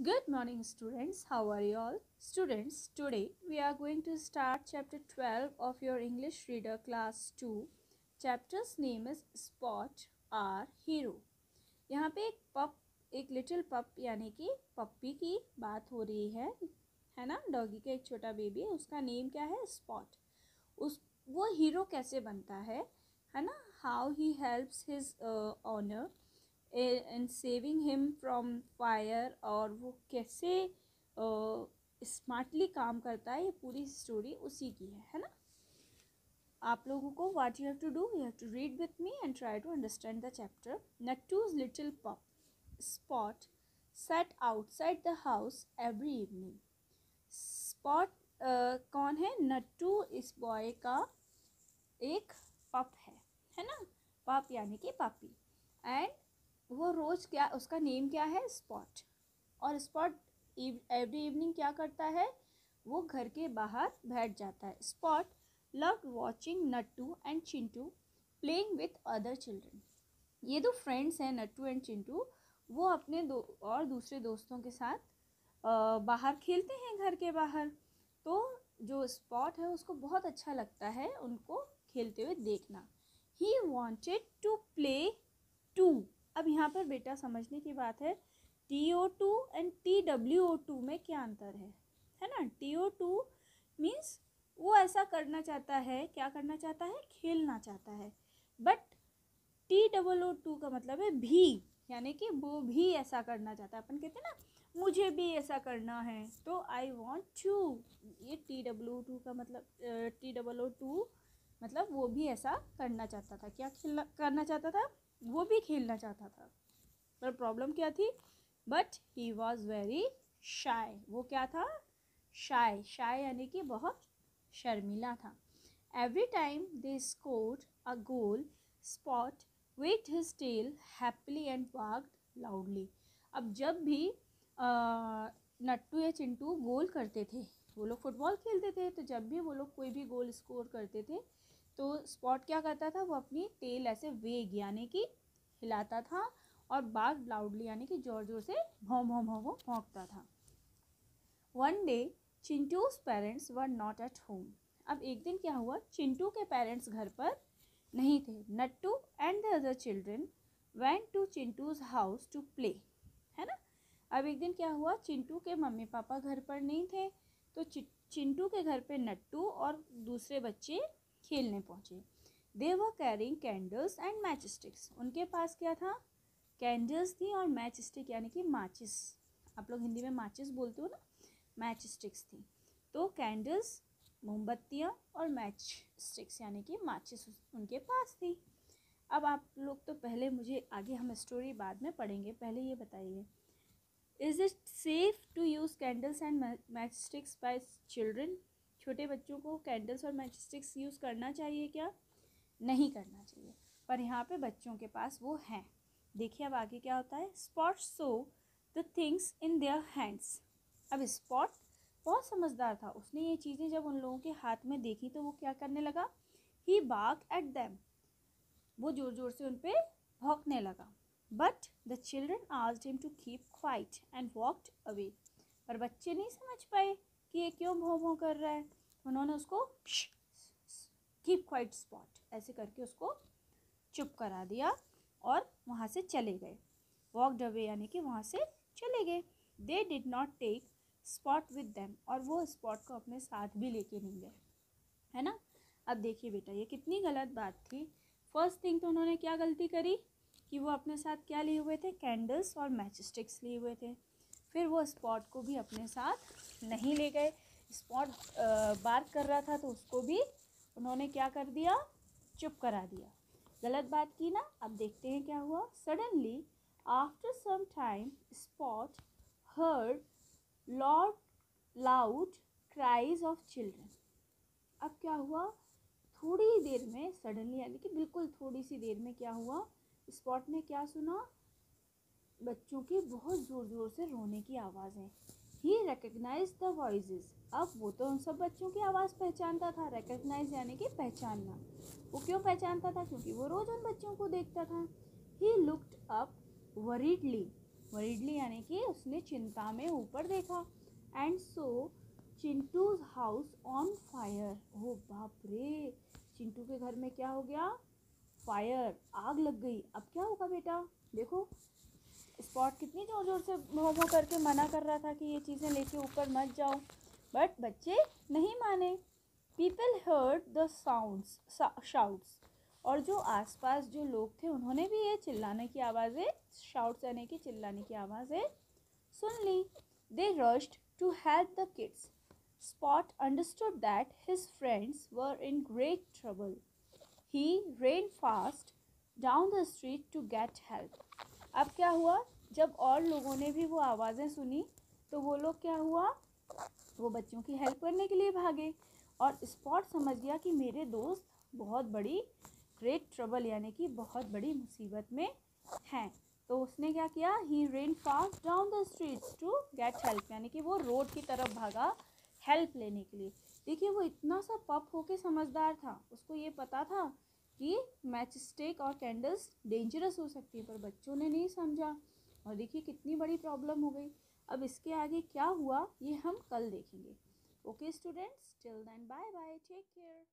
Good morning, students. How are you all? Students, today we are going to start chapter 12 of your English Reader Class 2. Chapter's name is Spot our Hero. यहाँ पे एक little पप यानी कि पप्पी की बात हो रही है ना। डॉगी का एक छोटा बेबी, उसका नेम क्या है? स्पॉट। वो हीरो कैसे बनता है ना। How he helps his honour in saving him from fire, और वो कैसे स्मार्टली काम करता है, ये पूरी स्टोरी उसी की है ना। आप लोगों को what you have to do, you have to read with me and try to understand the chapter. Nattu's little pup spot sat outside the house every evening. Spot कौन है? नट्टू इस बॉय का एक पप है ना। पप यानी कि पापी। एंड वो रोज़ क्या, उसका नेम क्या है? स्पॉट। और स्पॉट एवरी इवनिंग क्या करता है? वो घर के बाहर बैठ जाता है। Spot loved watching Nattu and Chintu playing with other children. ये दो फ्रेंड्स हैं, नट्टू एंड चिंटू, वो अपने दूसरे दोस्तों के साथ बाहर खेलते हैं, घर के बाहर। तो जो स्पॉट है उसको बहुत अच्छा लगता है उनको खेलते हुए देखना। He wanted to play too. अब यहाँ पर बेटा समझने की बात है, TO2 एंड TWO2 में क्या अंतर है ना। TO2 मीन्स वो ऐसा करना चाहता है, क्या करना चाहता है? खेलना चाहता है। बट TOO2 का मतलब है भी, यानी कि वो भी ऐसा करना चाहता है। अपन कहते हैं ना, मुझे भी ऐसा करना है, तो आई वॉन्ट टू। ये TWO2 का मतलब TOO2 मतलब वो भी ऐसा करना चाहता था। क्या करना चाहता था? वो भी खेलना चाहता था। पर प्रॉब्लम क्या थी? But he was very shy. वो क्या था? शाय। शाय यानी कि बहुत शर्मीला था। Every time they scored a goal, spot waved his tail happily and barked loudly. अब जब भी नट्टू या चिंटू गोल करते थे, वो लोग फुटबॉल खेलते थे, तो जब भी वो लोग कोई भी गोल स्कोर करते थे तो स्पॉट क्या करता था? वो अपनी टेल ऐसे वेग यानी कि हिलाता था, और बार्क लाउडली यानी कि जोर जोर से भौं भौं भौं भौं भौंकता था। One day Chintu's parents were not at home. अब एक दिन क्या हुआ? चिंटू के पेरेंट्स घर पर नहीं थे। Nattu and the other children went to Chintu's house to play, है ना। अब एक दिन क्या हुआ? चिंटू के मम्मी पापा घर पर नहीं थे, तो चिंटू के घर पे नट्टू और दूसरे बच्चे खेलने पहुंचे। They were carrying candles and match sticks. उनके पास क्या था? कैंडल्स थी और मैच स्टिक यानी कि माचिस। आप लोग हिंदी में माचिस बोलते हो ना, मैच स्टिक्स थी। तो कैंडल्स मोमबत्तियाँ और मैच स्टिक्स यानी कि माचिस उनके पास थी। अब आप लोग तो पहले, मुझे आगे हम स्टोरी बाद में पढ़ेंगे, पहले ये बताइए, is it safe to use candles and match sticks by children? छोटे बच्चों को कैंडल्स और मैच स्टिक्स यूज़ करना चाहिए क्या? नहीं करना चाहिए। पर यहाँ पे बच्चों के पास वो हैं। देखिए अब आगे क्या होता है। Spot so the things in their hands. अब स्पॉट बहुत समझदार था, उसने ये चीज़ें जब उन लोगों के हाथ में देखी तो वो क्या करने लगा? He barked at them. वो जोर जोर से उन पे भौंकने लगा। But the children asked him to keep quiet and walked away. पर बच्चे नहीं समझ पाए कि ये क्यों भौं भौं कर रहा है। उन्होंने उसको कीप क्वाइट स्पॉट ऐसे करके उसको चुप करा दिया और वहाँ से चले गए। वॉकड अवे यानी कि वहाँ से चले गए। They did not take Spot with them, और वो स्पॉट को अपने साथ भी लेके नहीं गए, है ना। अब देखिए बेटा, ये कितनी गलत बात थी। फर्स्ट थिंग तो उन्होंने क्या गलती करी कि वो अपने साथ क्या लिए हुए थे? कैंडल्स और मैच स्टिक्स लिए हुए थे। फिर वो स्पॉट को भी अपने साथ नहीं ले गए। स्पॉट बार्क कर रहा था तो उसको भी उन्होंने क्या कर दिया? चुप करा दिया। गलत बात की ना। अब देखते हैं क्या हुआ। Suddenly after some time Spot heard loud cries of children. अब क्या हुआ? थोड़ी देर में, सडनली यानी कि बिल्कुल थोड़ी सी देर में क्या हुआ? स्पॉट ने क्या सुना? बच्चों की बहुत ज़ोर ज़ोर से रोने की आवाज़ें। ही रिकग्नाइज द वॉइसेस। अब वो तो उन सब बच्चों की आवाज़ पहचानता था। रिकग्नाइज यानी कि पहचानना। वो क्यों पहचानता था? क्योंकि वो रोज़ उन बच्चों को देखता था। He looked up वरीडली। वरीडली यानी कि उसने चिंता में ऊपर देखा। And so Chintu's house on fire. ओ बाप रे, चिंटू के घर में क्या हो गया? फायर, आग लग गई। अब क्या होगा बेटा? देखो स्पॉट कितनी ज़ोर ज़ोर से भौं करके मना कर रहा था कि ये चीज़ें लेके ऊपर मत जाओ, बट बच्चे नहीं माने। People heard the sounds shouts, और जो आसपास जो लोग थे उन्होंने भी ये चिल्लाने की आवाज़ें, शाउट्स यानी कि चिल्लाने की आवाज़ें सुन ली। They rushed to help the kids. Spot understood that his friends were in great trouble. He ran fast down the street to get help. अब क्या हुआ? जब और लोगों ने भी वो आवाज़ें सुनी तो वो लोग क्या हुआ? वो बच्चों की हेल्प करने के लिए भागे। और स्पॉट समझ गया कि मेरे दोस्त बहुत बड़ी ग्रेट ट्रबल यानी कि बहुत बड़ी मुसीबत में हैं। तो उसने क्या किया? He ran fast down the streets to get help, यानी कि वो रोड की तरफ भागा हेल्प लेने के लिए। देखिए वो इतना सा पप होके समझदार था, उसको ये पता था कि मैच स्टिक और कैंडल्स डेंजरस हो सकती है, पर बच्चों ने नहीं समझा और देखिए कितनी बड़ी प्रॉब्लम हो गई। अब इसके आगे क्या हुआ ये हम कल देखेंगे। Okay students, till then bye bye, take care.